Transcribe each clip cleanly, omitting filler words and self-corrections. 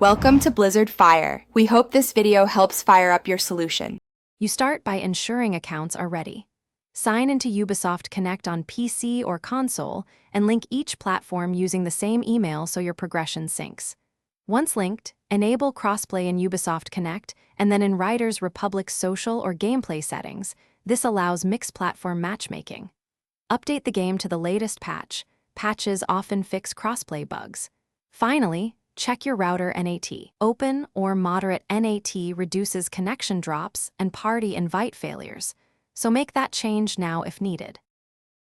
Welcome to Blizzard Fire. We hope this video helps fire up your solution. You start by ensuring accounts are ready. Sign into Ubisoft Connect on PC or console and link each platform using the same email so your progression syncs. Once linked, enable Crossplay in Ubisoft Connect and then in Riders Republic's social or gameplay settings. This allows mixed-platform matchmaking. Update the game to the latest patch. Patches often fix crossplay bugs. Finally, check your router NAT. Open or moderate NAT reduces connection drops and party invite failures, so make that change now if needed.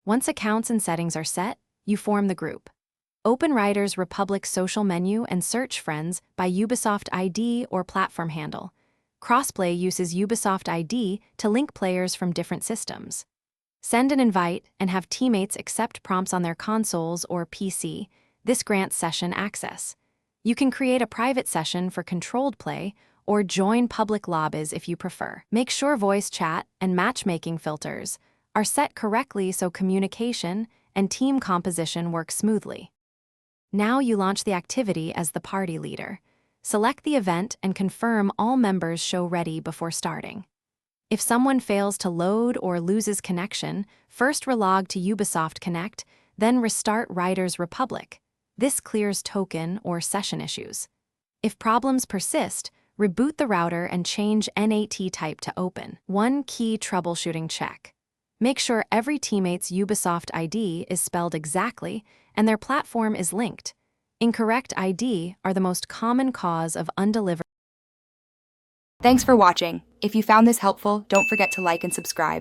Once accounts and settings are set, you form the group. Open Riders Republic's social menu and search friends by Ubisoft ID or platform handle. Crossplay uses Ubisoft ID to link players from different systems. Send an invite and have teammates accept prompts on their consoles or PC. This grants session access. You can create a private session for controlled play or join public lobbies if you prefer. Make sure voice chat and matchmaking filters are set correctly so communication and team composition work smoothly. Now you launch the activity as the party leader. Select the event and confirm all members show ready before starting. If someone fails to load or loses connection, first relog to Ubisoft Connect, then restart Riders Republic. This clears token or session issues. If problems persist, reboot the router and change NAT type to open. One key troubleshooting check. Make sure every teammate's Ubisoft ID is spelled exactly and their platform is linked. Incorrect ID are the most common cause of undelivered. Thanks for watching. If you found this helpful, don't forget to like and subscribe.